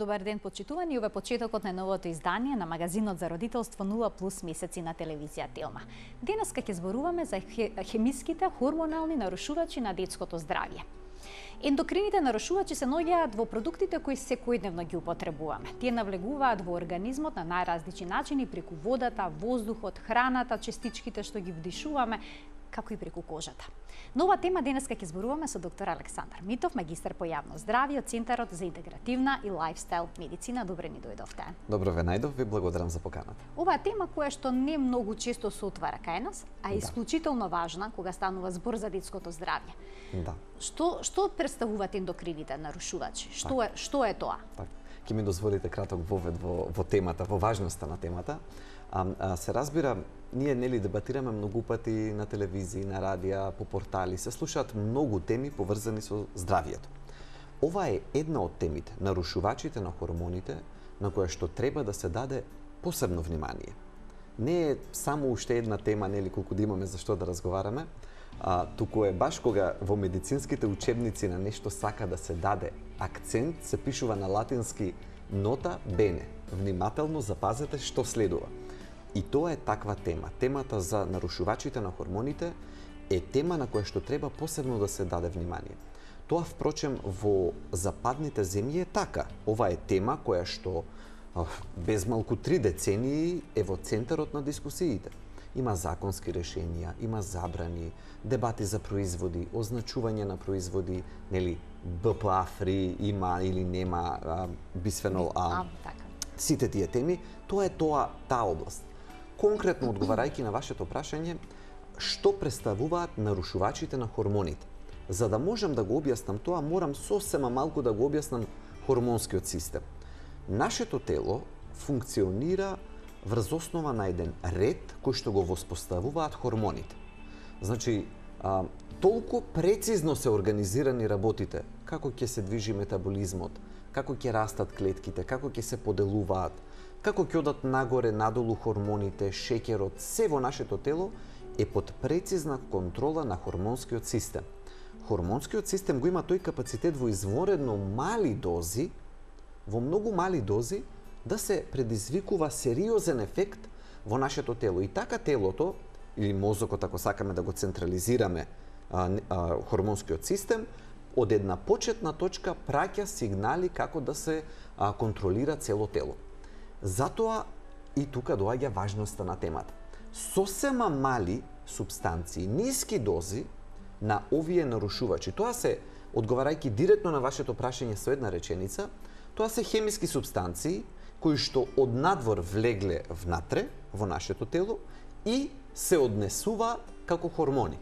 Добар ден, почитувани. Ова е почетокот на новото издание на магазинот за родителство 0+ месеци на телевизија Телма. Денеска ќе зборуваме за хемиските хормонални нарушувачи на детското здравје. Ендокрините нарушувачи се наоѓаат во продуктите кои секојдневно ги употребуваме. Тие навлегуваат во организмот на најразлични начини преку водата, воздухот, храната, частичките што ги вдишуваме, како и преку кожата. На оваа тема денеска ќе зборуваме со доктор Александар Митов, магистар по јавно здравје од Центарот за интегративна и лајфстайл медицина. Добре ни дојдовте. Добро ве најдов, ви благодарам за поканата. Оваа тема која што не многу често се отвара кај нас, а е исклучително важна кога станува збор за детското здравје. Да. Што представуваат ендокрините нарушувачи? Што е тоа? Ќе ми дозволите краток вовед во темата, во важноста на темата. Се разбира, ние нели дебатираме многу пати на телевизија, на радија, по портали, се слушаат многу теми поврзани со здравјето. Ова е една од темите, нарушувачите на хормоните, на која што треба да се даде посебно внимание. Не е само уште една тема, нели, колку да имаме за што да разговараме, туку е баш кога во медицинските учебници на нешто сака да се даде акцент, се пишува на латински нота бене. Внимателно запазете што следува. И тоа е таква тема. Темата за нарушувачите на хормоните е тема на која што треба посебно да се даде внимание. Тоа, впрочем, во западните земји е така. Ова е тема која што без малку 3 децении е во центарот на дискусиите. Има законски решенија, има забрани, дебати за производи, означување на производи, нели, БПА фри има или нема бисфенол А. Сите тие теми, тоа е таа област. Конкретно одговарајќи на вашето прашање, што представуваат нарушувачите на хормоните? За да можам да го објаснам тоа, морам сосема малку да го објаснам хормонскиот систем. Нашето тело функционира врз основа на еден ред кој што го воспоставуваат хормоните. Значи, толку прецизно се организирани работите, како ќе се движи метаболизмот, како ќе растат клетките, како ќе се поделуваат, како ќе одат нагоре, надолу хормоните, шеќерот, се во нашето тело е под прецизна контрола на хормонскиот систем. Хормонскиот систем го има тој капацитет во изворедно мали дози, во многу мали дози, да се предизвикува сериозен ефект во нашето тело. И така телото, или мозокот, ако сакаме да го централизираме хормонскиот систем, од една почетна точка праќа сигнали како да се контролира цело тело. Затоа и тука доаѓа важноста на темата. Сосема мали субстанции, ниски дози на овие нарушувачи, тоа се, одговарајќи директно на вашето прашање со една реченица, тоа се хемиски субстанции кои што од надвор влегле внатре во нашето тело и се однесуваат како хормони.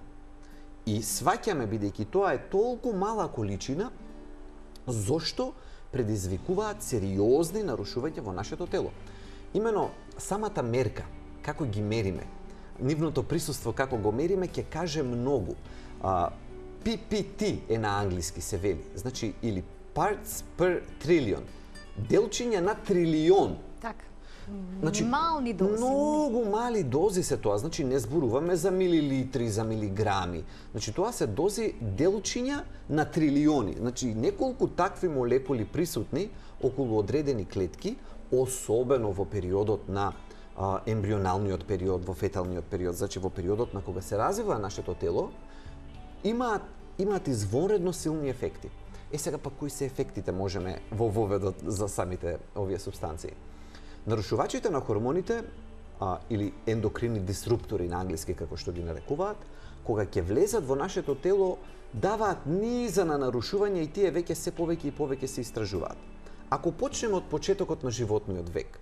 И сваќаме, бидејќи тоа е толку мала количина, зошто предизвикуваат сериозни нарушувања во нашето тело. Имено, самата мерка, како ги мериме, нивното присуство како го мериме, ќе каже многу. PPT е на англиски се вели, значи, или parts per trillion, делчиња на трилион. Така. Значи, мални дози. Многу мали дози се тоа, значи не зборуваме за милилитри, за милиграми. Значи тоа се дози делчиња на трилиони. Значи неколку такви молекули присутни околу одредени клетки, особено во периодот на ембрионалниот период, во феталниот период, значи во периодот на кога се развива нашето тело, имаат извонредно силни ефекти. Сега пак кои се ефектите можеме во воведот за самите овие субстанции? Нарушувачите на хормоните или ендокрини дисруптори на англиски како што ги нарекуваат, кога ќе влезат во нашето тело, даваат низа на нарушувања и тие веќе се повеќе и повеќе се истражуваат. Ако почнеме од почетокот на животниот век,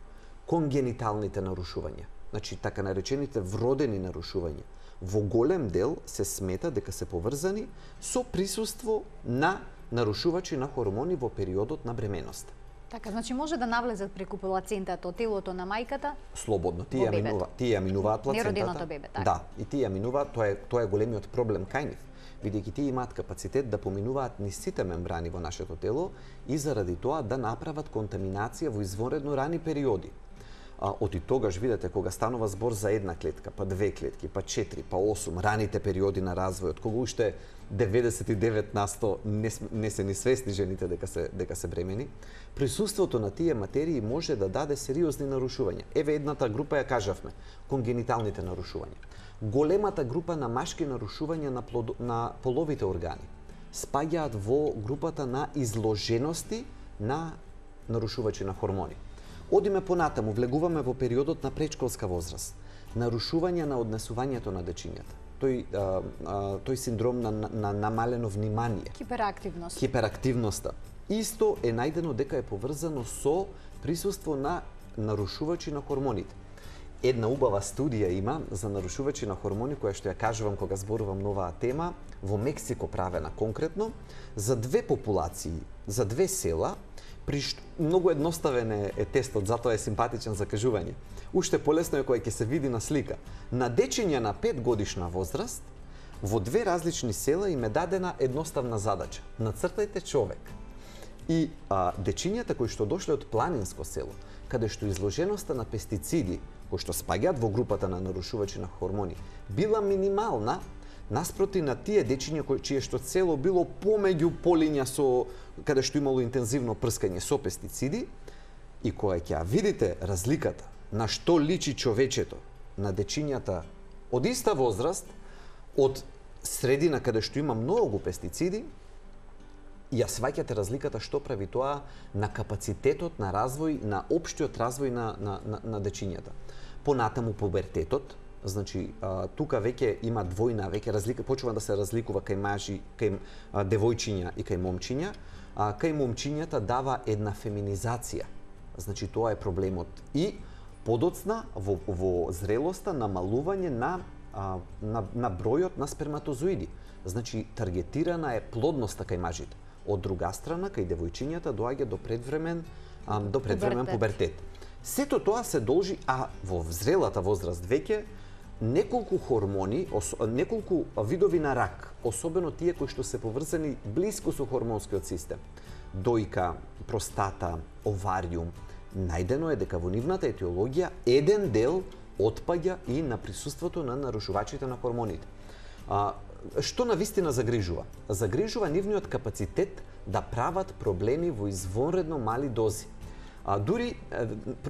конгениталните нарушувања, значи така наречените вродени нарушувања, во голем дел се смета дека се поврзани со присуство на нарушувачи на хормони во периодот на бременост. Така, значи може да навлезат преку плацентата од телото на мајката? Слободно, тие ја минуваат плацентата. Нероденото бебе, така. Да, и тие ја минуваат, тоа е големиот проблем кај нив, бидејќи тие имаат капацитет да поминуваат низ сите мембрани во нашето тело и заради тоа да направат контаминација во извонредно рани периоди. Оти тогаш, видите, кога станува збор за една клетка, па 2 клетки, па 4, па 8, раните периоди на развојот, кога уште 99% не се ни свесни жените дека се бремени, присуството на тие материи може да даде сериозни нарушувања. Еве едната група ја кажавме, конгениталните нарушувања. Големата група на машки нарушувања на половите органи спаѓаат во групата на изложености на нарушувачи на хормони. Одиме понатаму, влегуваме во периодот на предшколска возраст. Нарушување на однесувањето на дечињата. Тој синдром на намалено внимание. Хиперактивноста. Исто е најдено дека е поврзано со присуство на нарушувачи на хормоните. Една убава студија има за нарушувачи на хормони, која што ја кажувам кога зборувам на оваа тема, во Мексико правена конкретно, за две популации, за две села, многу едноставен е тестот, затоа е симпатичен за кажување. Уште полесно е кога ќе се види на слика. На дечиња на 5 годишна возраст, во две различни села им е дадена едноставна задача. Нацртајте човек. И дечињата кои што дошле од планинско село, каде што изложеноста на пестициди, кои што спаѓаат во групата на нарушувачи на хормони, била минимална, наспроти на тие дечиња чие што цело било помеѓу полиња каде што имало интензивно прскање со пестициди, и кога ќе видите разликата на што личи човечето на дечињата од иста возраст, од средина каде што има многу пестициди, ја сваќате разликата што прави тоа на капацитетот на развој, на општиот развој на дечињата. Понатаму пубертетот, значи тука веќе има двојна, веќе разлика, почува да се разликува кај мажи, кај девојчиња и кај момчиња. Кај момчињата дава една феминизација. Значи тоа е проблемот. И подоцна во зрелоста намалување на бројот на сперматозоиди. Значи таргетирана е плодноста кај мажите. Од друга страна, кај девојчињата доаѓа до предвремен пубертет. Сето тоа се должи, во зрелата возраст веќе, неколку хормони, неколку видови на рак, особено тие кои што се поврзани блиско со хормонскиот систем. Дојка, простата, овариум. Најдено е дека во нивната етиологија еден дел отпаѓа и на присуството на нарушувачите на хормоните. Што навистина загрижува? Загрижува нивниот капацитет да прават проблеми во извонредно мали дози. Дури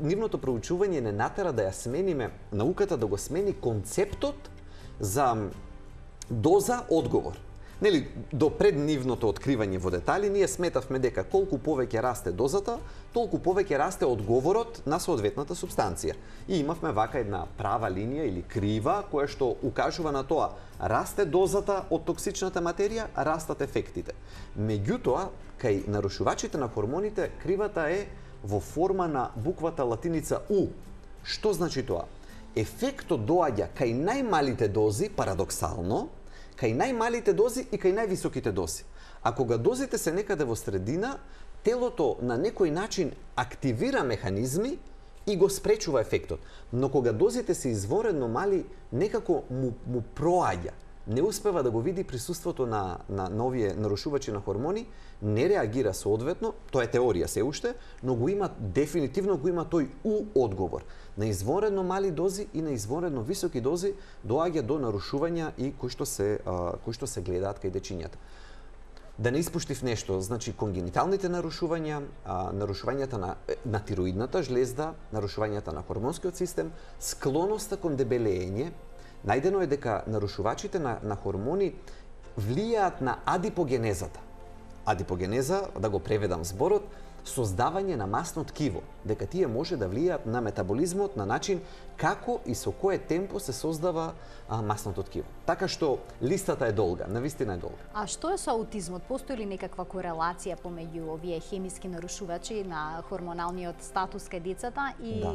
нивното проучување не натера да ја смениме, науката да го смени концептот за доза одговор. Нели, до пред нивното откривање во детали, ние сметавме дека колку повеќе расте дозата, толку повеќе расте одговорот на соодветната субстанција. И имавме вака една права линија или крива, која што укажува на тоа, расте дозата од токсичната материја, растат ефектите. Меѓутоа, кај нарушувачите на хормоните, кривата е во форма на буквата латиница У. Што значи тоа? Ефектот доаѓа кај најмалите дози, парадоксално, кај најмалите дози и кај највисоките дози. А кога дозите се некаде во средина, телото на некој начин активира механизми и го спречува ефектот. Но кога дозите се извонредно мали, некако му проаѓа. Не успева да го види присуството на овие нарушувачи на хормони, не реагира соодветно, тоа е теорија се уште, но дефинитивно го има тој одговор. На извонредно мали дози и на извонредно високи дози доаѓа до нарушувања и кои што се гледаат кај дечињата. Да не испуштив нешто, значи конгениталните нарушувања, нарушувањата на тироидната жлезда, нарушувањата на хормонскиот систем, склоноста кон дебелење. Најдено е дека нарушувачите на хормони влијаат на адипогенезата. Адипогенеза, да го преведам зборот, создавање на масно ткиво, дека тие може да влијаат на метаболизмот на начин како и со кое темпо се создава масното ткиво. Така што листата е долга, навистина е долга. А што е со аутизмот? Постои ли некаква корелација помеѓу овие хемиски нарушувачи на хормоналниот статус кај децата и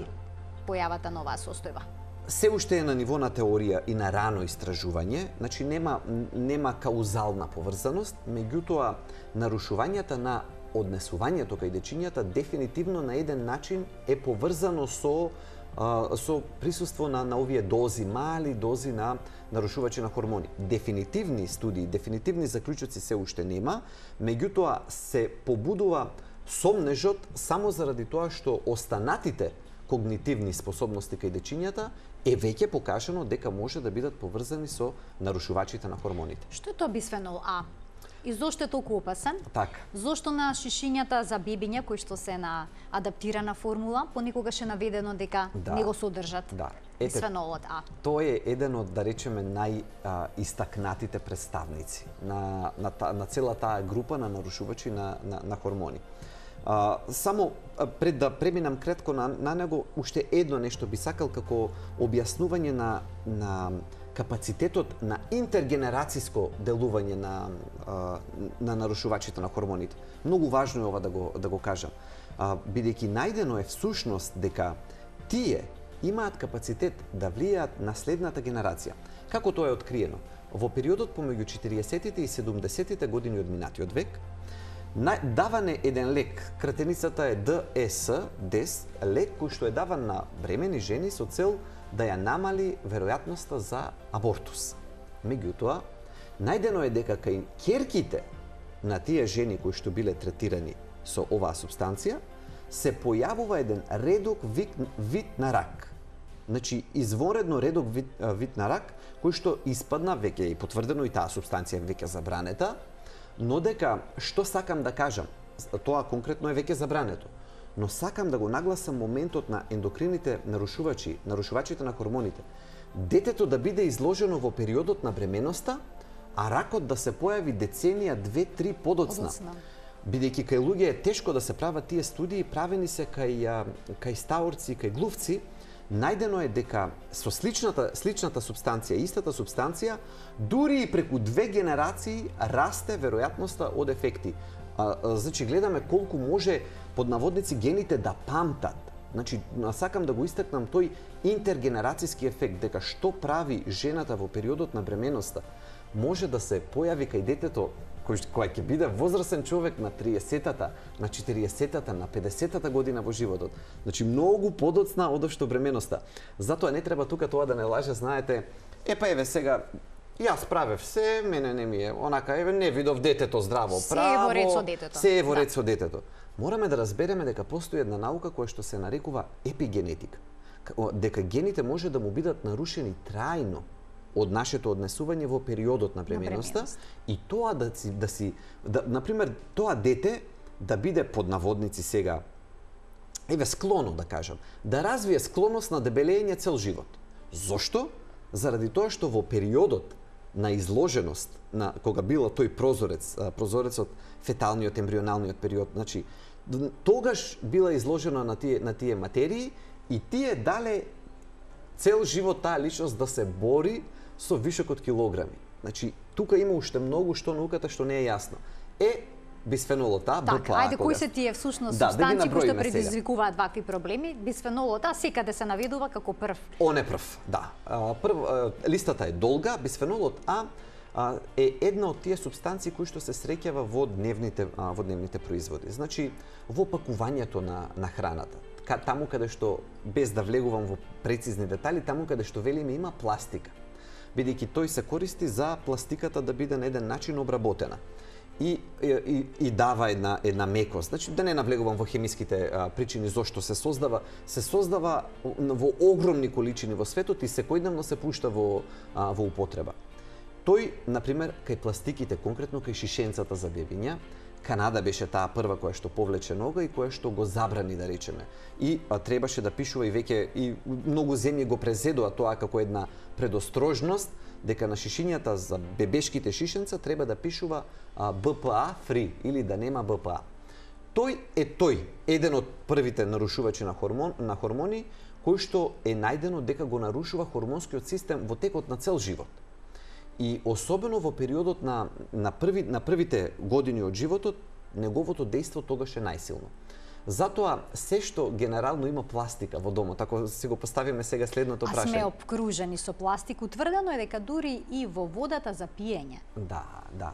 појавата на оваа состојба? Се уште е на ниво на теорија и на рано истражување, значи нема каузална поврзаност, меѓутоа нарушувањата на однесувањето кај дечињата дефинитивно на еден начин е поврзано со присуство на овие дози, мали дози на нарушувачи на хормони. Дефинитивни студии, дефинитивни заклучоци се уште нема, меѓутоа се побудува сомнежот само заради тоа што останатите когнитивни способности кај дечињата е веќе покажано дека може да бидат поврзани со нарушувачите на хормоните. Што е тоа бисфенол А? И зошто е толку опасен? Така. Зошто на шишињата за бебиња кои што се на адаптирана формула понекогаш е наведено дека не го содржат бисфенолот А? Тој е еден од, да речеме, најистакнатите представници на цела таа група на нарушувачи на хормони. Само пред да преминам кратко на него, уште едно нешто би сакал како објаснување на капацитетот на интергенерациско делување на нарушувачите на хормоните. Многу важно е ова да го кажам. Бидејќи најдено е всушност дека тие имаат капацитет да влијаат на следната генерација. Како тоа е откриено? Во периодот помеѓу 40-тите и 70-тите години од минатиот век, даван е еден лек, кратеницата е ДЕС, лек кој што е даван на бремени жени со цел да ја намали веројатноста за абортус. Меѓутоа, најдено е дека кај ќерките на тие жени кои што биле третирани со оваа субстанција, се појавува еден редок вид на рак. Значи, изворедно редок вид на рак, кој што испадна, веќе е потврдено и таа субстанција веќе забранета, но дека, што сакам да кажам, тоа конкретно е веќе забрането, но сакам да го нагласам моментот на ендокрините нарушувачите на хормоните. Детето да биде изложено во периодот на бременоста, а ракот да се појави деценија 2-3 подоцна. Бидејќи кај луѓе е тешко да се прават тие студии, правени се кај стаорци, кај глувци, најдено е дека со сличната субстанција, истата субстанција, дури и преку 2 генерации расте веројатноста од ефекти. Значи, гледаме колку може под наводници гените да памтат. Значи, сакам да го истакнам тој интергенерацијски ефект, дека што прави жената во периодот на бременоста, може да се појави кај детето кој ќе биде возрасен човек на 30-тата, на 40-тата, на 50-тата година во животот. Значи, многу подоцна од што бременоста. Затоа не треба тука тоа да не лаже, знаете, еве сега, јас правев се, мене не ми е, онака, не видов детето здраво, право. Се е во ред со детето. Се е во ред со детето. Мораме да разбереме дека постои една наука која што се нарекува епигенетика. Дека гените може да му бидат нарушени трајно од нашето однесување во периодот на бременоста и тоа например, тоа дете да биде под наводници сега, склоно да кажам, да развие склоност на дебелење цел живот. Зошто? Заради тоа што во периодот на изложеност, кога било тој прозорецот, феталниот, ембрионалниот период, значи, тогаш била изложена на тие материи и тие дале цел живот таа личност да се бори со вишок од килограми. Значи, тука има уште многу што науката што не е јасно. Бисфенолот А, БПА. Така, ајде, кои се тие всушност субстанции кои што предизвикуваат вакви проблеми? Бисфенолот А секаде се наведува како прв. Он е прв, да. Листата е долга. Бисфенолот А е една од тие субстанции кои што се среќава во дневните производи. Значи, во пакувањето на храната. Таму каде што, без да влегувам во прецизни детали, таму каде што велиме има пластика. Бидејќи тој се користи за пластиката да биде на еден начин обработена. И дава една мекост. Значи, да не навлегувам во хемиските причини зошто се создава во огромни количини во светот и секојдневно се пушта во употреба. Тој, например, кај пластиките, конкретно кај шишенцата за бебиња, Канада беше таа прва која што повлече нога и која што го забрани, да речеме. И требаше да пишува и веќе и многу земји го презедоа тоа како една предострожност, дека на шишињата за бебешките шишенца треба да пишува БПА фри или да нема БПА. Тој е еден од првите нарушувачи на хормони, кој што е најдено дека го нарушува хормонскиот систем во текот на цел живот. И особено во периодот на првите години од животот, неговото дејство тогаш е најсилно. Затоа, се што генерално има пластика во домот, ако си го поставиме сега следното прашање. А сме обкружени со пластик, утврдено е дека дури и во водата за пиење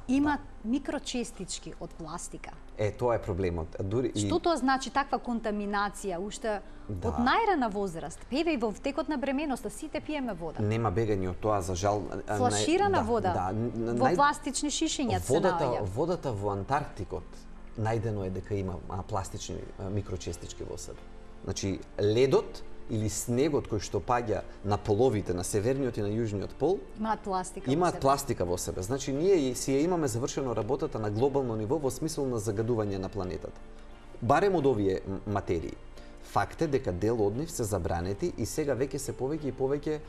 има микрочестички од пластика. Тоа е проблемот. Што тоа значи таква контаминација уште од најрана возраст? Еве и во текот на бременоста сите пиеме вода. Нема бегање од тоа, за жал. Флаширана вода во пластични шишиња се наоѓа. Водата во Антарктикот најдено е дека има пластични микрочестички во себе. Значи, ледот или снегот кој што паѓа на половите, на северниот и на јужниот пол, имаат пластика во себе. Значи, ние си ја имаме завршено работата на глобално ниво во смисол на загадување на планетата. Барем од овие материи. Факт е дека дел од нив се забранети и сега веќе се повеќе и повеќе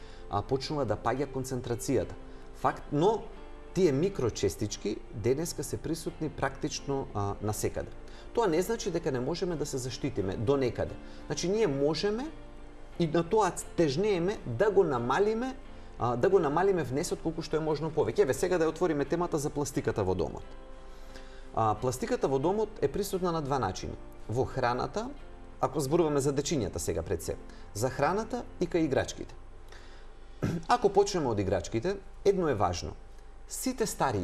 почнува да паѓа концентрацијата. Факт, но тие микрочестички денеска се присутни практично насекаде. Тоа не значи дека не можеме да се заштитиме до некаде. Значи, ние можеме и на тоа тежнееме да го намалиме внесот колку што е можно повеќе. Еве сега да ја отвориме темата за пластиката во домот. Пластиката во домот е присутна на два начини. Во храната, ако зборуваме за дечињата сега пред се, за храната и кај играчките. Ако почнеме од играчките, едно е важно. Сите стари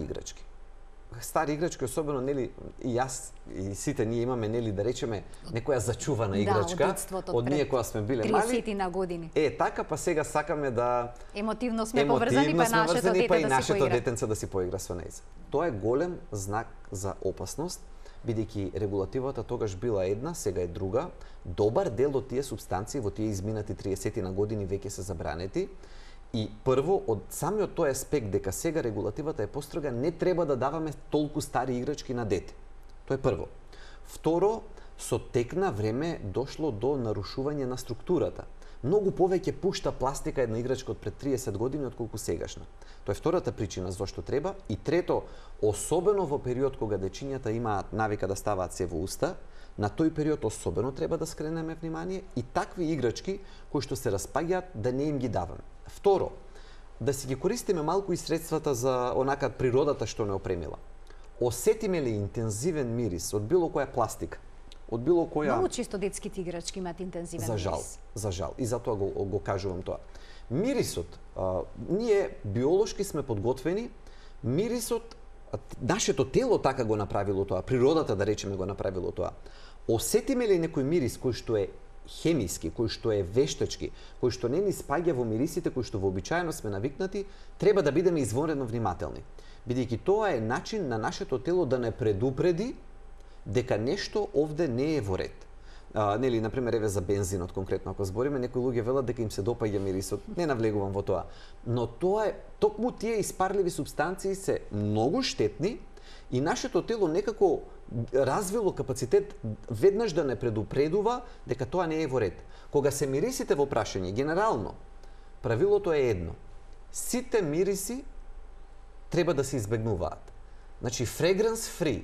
играчки, особено, нели, и јас и сите ние имаме, нели, да речеме, некоја зачувана играчка од ние кога сме биле мали. 30 на години. Така, па сега сакаме да емотивно сме поврзани, па нашето детенце да си поигра со нејза. Тоа е голем знак за опасност, бидејќи регулативата тогаш била една, сега е друга. Добар дел од тие супстанции во тие изминати 30 на години веќе се забранети. И прво, од самиот тој аспект дека сега регулативата е построга, не треба да даваме толку стари играчки на дете. Тоа е прво. Второ, со тек на време дошло до нарушување на структурата. Многу повеќе пушта пластика една играчка од пред 30 години отколку сегашна. Тоа е втората причина зашто треба. И трето, особено во период кога дечињата имаат навика да ставаат се во уста, на тој период особено треба да скренеме внимание и такви играчки кои што се распаѓаат да не им ги даваме. Второ, да си ги користиме малку и средствата за онака природата што не опремила. Осетиме ли интензивен мирис од било која пластика, од било која... Многу често детските играчки имаат интензивен мирис. За жал. И затоа го кажувам тоа. Мирисот, ние биолошки сме подготвени, мирисот, нашето тело така го направило тоа, природата да речеме го направило тоа. Осетиме ли некој мирис кој што е хемиски, кој што е вештачки, кој што не ни спаѓа во мирисите кои што вообичаено сме навикнати, треба да бидеме извонредно внимателни. Бидејќи тоа е начин на нашето тело да не предупреди дека нешто овде не е во ред. Нели, например, еве за бензинот конкретно, ако збориме, некои луѓе велат дека им се допаѓа мирисот. Не навлегувам во тоа. Но тоа е, токму тие испарливи супстанции се многу штетни и нашето тело некако развило капацитет веднаш да не предупредува дека тоа не е во ред. Кога се мирисите во прашање, генерално, правилото е едно. Сите мириси треба да се избегнуваат. Значи, fragrance free,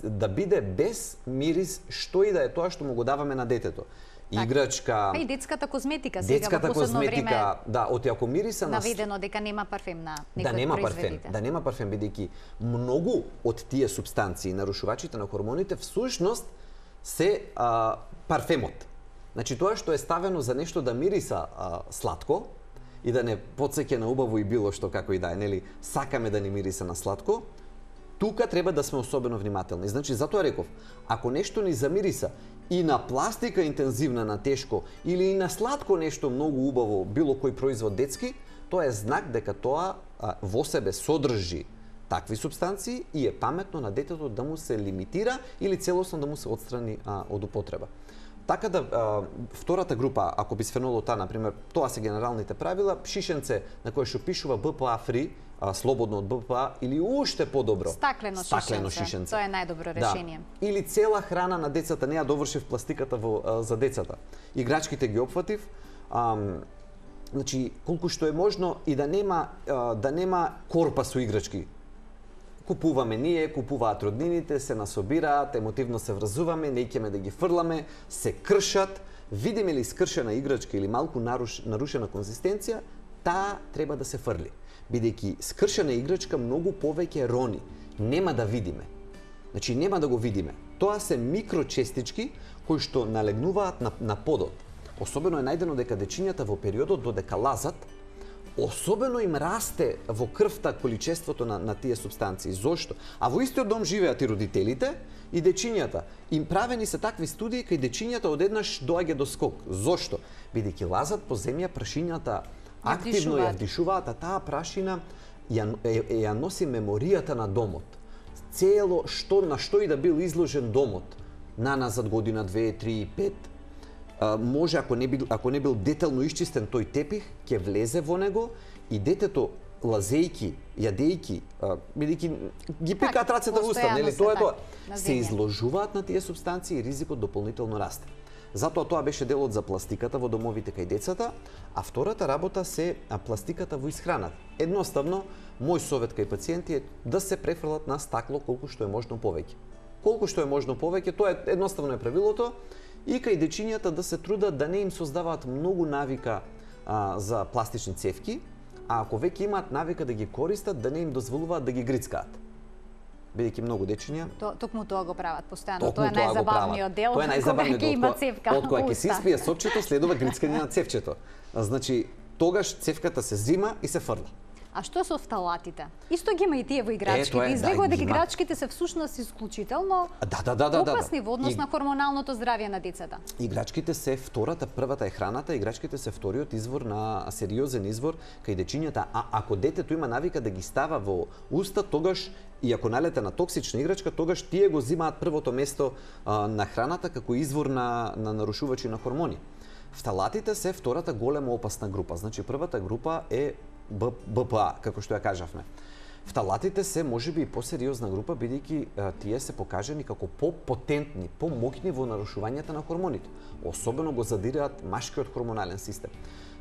да биде без мирис, што и да е тоа што му го даваме на детето. Играчка... Па и детската козметика сега во последно време... Да, оти ако мириса наведено дека нема парфем на некој од производите. Да нема парфем, бидејќи многу од тие супстанции, нарушувачите на хормоните, всушност се парфемот. Значи, тоа што е ставено за нешто да мириса сладко и да не потсеќа на убаво и било што како и да е, нели, сакаме да ни мириса на сладко, тука треба да сме особено внимателни. Значи, затоа реков, ако нешто ни замириса и на пластика интензивна, на тешко, или и на сладко нешто многу убаво, било кој производ детски, тоа е знак дека тоа во себе содржи такви субстанции и е паметно на детето да му се лимитира или целосно да му се отстрани од употреба. Така да, втората група, ако бисфенолот А, например, тоа се генералните правила, шишенце на кое што пишува БПА фри, слободно од БПА, или уште подобро стаклено шишенце. Тоа е најдобро решение. Да. Или цела храна на децата, не ја довршив пластиката за децата. Играчките ги опфатив, значи колку што е можно и да нема корпа со играчки. Купуваме ние, купуваат роднините, се насобираат, емотивно се врзуваме, не икеме да ги фрламе, се кршат. Видиме ли скршена играчка или малку нарушена конзистенција, таа треба да се фрли. Бидејќи скршена играчка многу повеќе рони. Нема да видиме. Значи, нема да го видиме. Тоа се микрочестички кои што налегнуваат на подот. Особено е најдено дека дечињата во периодот додека лазат, особено им расте во крвта количеството на тие субстанции. Зошто? А во истиот дом живеат и родителите и дечињата. Им правени се такви студии кај дечињата одеднаш доаѓа до скок. Зошто? Бидејќи лазат по земја, прашињата активно ја вдишуваат, а таа прашина ја носи меморијата на домот. На што и да бил изложен домот, наназад година, 2, 3, 5. може ако не бил детално исчистен тој тепих, ќе влезе во него и детето лазејки, јадејки, бидејќи ги пикаат рацете во уста, нели? Тоа е тоа. Се изложуваат на тие супстанции и ризикот дополнително расте. Затоа тоа беше делот за пластиката во домовите кај децата, а втората работа се пластиката во исхраната. Едноставно, мој совет кај пациенти е да се префрлат на стакло колку што е можно повеќе. Колку што е можно повеќе, тоа е едноставно е правилото, и кај дечињата да се трудат да не им создаваат многу навика за пластични цевки, а ако веќе имаат навика да ги користат, да не им дозволуваат да ги грицкаат. Бидејќи многу дечиња токму тоа го прават постојано. Тоа е најзабавниот дел. Тоа е најзабавниот дел. Има цевка. Од кога ќе си испие сопчето, следува грицкање на цевчето. Значи, тогаш цевката се зима и се фрла. А што со фталатите? Исто ги има и тие во играчките. Излегува дека играчките се всушност исклучително опасни во однос на хормоналното здравје на децата. Играчките се втората, првата е храната, играчките се вториот извор на сериозен извор кај дечињата. А ако детето има навика да ги става во уста, тогаш и ако налете на токсична играчка, тогаш тие го зимаат првото место на храната како извор на нарушувачи на хормони. Фталатите се втората голема опасна група. Значи првата група е БПА, како што ја кажавме. Фталатите се можеби и посериозна група, бидејќи тие се покажани како попотентни, помоќни во нарушувањето на хормоните. Особено го задираат машкиот хормонален систем.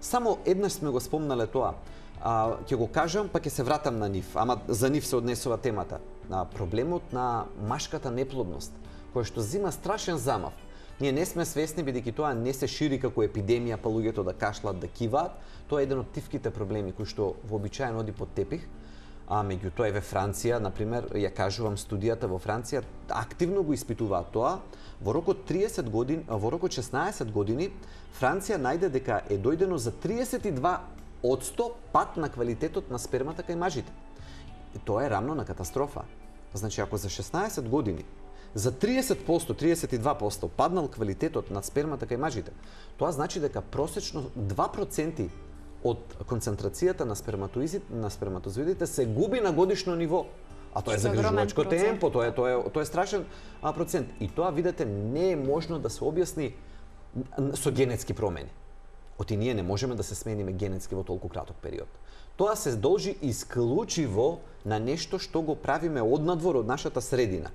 Само еднаш сме го спомнале тоа. Ќе го кажам, па ќе се вратам на нив, ама за нив се однесува темата. Проблемот на машката неплодност, кој што зима страшен замав. Ние не сме свесни, бидејќи тоа не се шири како епидемија, па луѓето да кашлат, да киваат. Тоа е еден од тивките проблеми кои што вообичаено оди под тепих. Меѓутоа и во Франција, например, ја кажувам студијата во Франција, активно го испитуваат тоа. Во рокот 30 години, во рокот 16 години, Франција најде дека е дојдено за 32% пат на квалитетот на спермата кај мажите. И тоа е рамно на катастрофа. Значи, ако за 16 години за 30%, 32% паднал квалитетот на спермата кај мажите, тоа значи дека просечно 2% од концентрацијата на сперматозоидите се губи на годишно ниво. А тоа е загрижувачко темпо, тоа е страшен процент. И тоа, видете, не е можно да се објасни со генетски промени. Оти ние не можеме да се смениме генетски во толку краток период. Тоа се должи исклучиво на нешто што го правиме однадвор од нашата средина.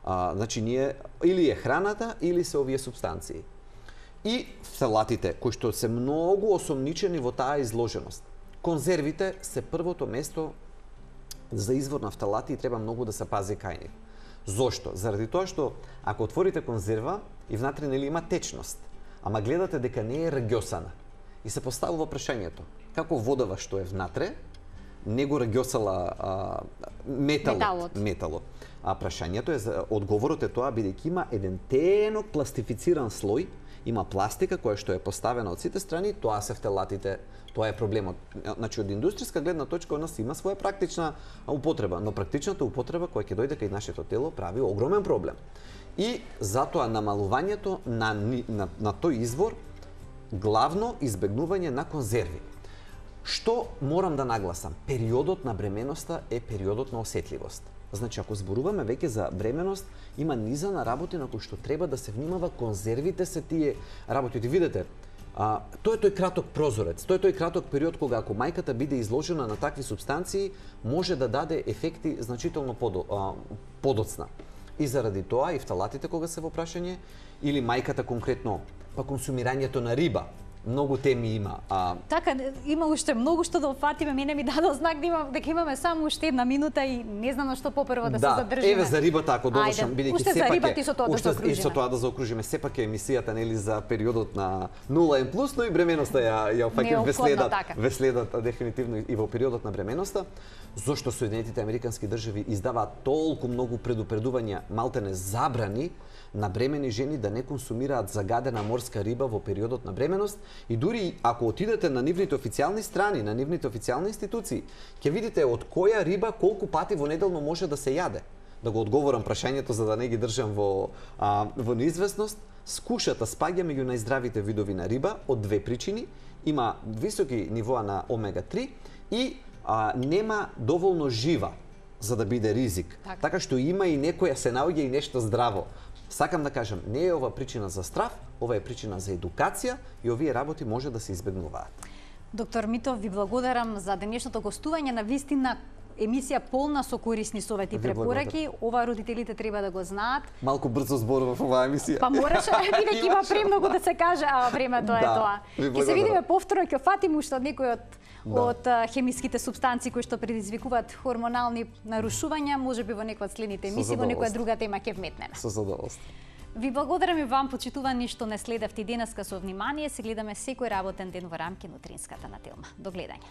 Значи, ние или е храната, или се овие субстанции. И фталатите, кои што се многу осомничени во таа изложеност. Конзервите се првото место за извор на фталати и треба многу да се пази кај нив. Зошто? Заради тоа што ако отворите конзерва и внатре нели има течност, ама гледате дека не е рагјосана и се поставува прашањето како водава што е внатре не го рагјосала металот. А прашањето е, одговорот е тоа, бидејќи има еден тенок пластифициран слој, има пластика која што е поставена од сите страни, тоа се фталатите, тоа е проблемот. Значи, од индустријска гледна точка, нас има своја практична употреба, но практичната употреба која ќе дојде кај нашето тело прави огромен проблем. И затоа намалувањето на тој извор, главно избегнување на конзерви. Што морам да нагласам? Периодот на бременоста е периодот на осетливост. Значи, ако зборуваме веќе за бременост, има низа на работи на кои што треба да се внимава, конзервите се тие работи. Видете, тоа е тој краток прозорец, тоа е тој краток период кога ако мајката биде изложена на такви субстанции, може да даде ефекти значително подоцна. И заради тоа и фталатите кога се во прашање, или мајката конкретно, па консумирањето на риба. Многу теми има. Така, има уште многу што да опфатиме. Мене ми дадо знак дека имаме само уште една минута и не знам на што попрво да се задржиме. Еве за рибата, ако довршам, бидејќи сепак за рибата и со тоа да заокружиме. И со тоа да заокружиме. Сепак е емисијата нели за периодот на 0N+, но и бременоста ја опфаќаме ве следат дефинитивно и во периодот на бременоста. Зошто Соединетите Американски држави издаваат толку многу предупредувања, малтене забрани на бремени жени да не консумираат загадена морска риба во периодот на бременост, и дури ако отидете на нивните официјални страни, на нивните официјални институции, ќе видите од која риба колку пати во неделно може да се јаде. Да го одговорам прашањето за да не ги држам во неизвестност. Скушата спаѓа меѓу најздравите видови на риба од две причини. Има високи нивоа на омега 3 и нема доволно жива. за да биде ризик. Така што има и некоја се наоѓа и нешто здраво. Сакам да кажам, не е ова причина за страв, ова е причина за едукација и овие работи може да се избегнуваат. Доктор Митов, ви благодарам за денешното гостување. На вистина емисија полна со корисни совети и препораки. Ова родителите треба да го знаат. Малку брзо зборував оваа емисија. Па мораше, бидејќи има премногу да се каже, а времето е тоа. Ќе се видиме повторно, ќе фатиме уште од некој од хемиските супстанции кои што предизвикуваат хормонални нарушувања, можеби во некоја од следните емисии, во некоја друга тема ќе вметнеме. Со задоволство. Ви благодарам и вам, почитувани, што не следевте денеска со внимание. Се гледаме секој работен ден во рамки на утринската на Телма. До гледање.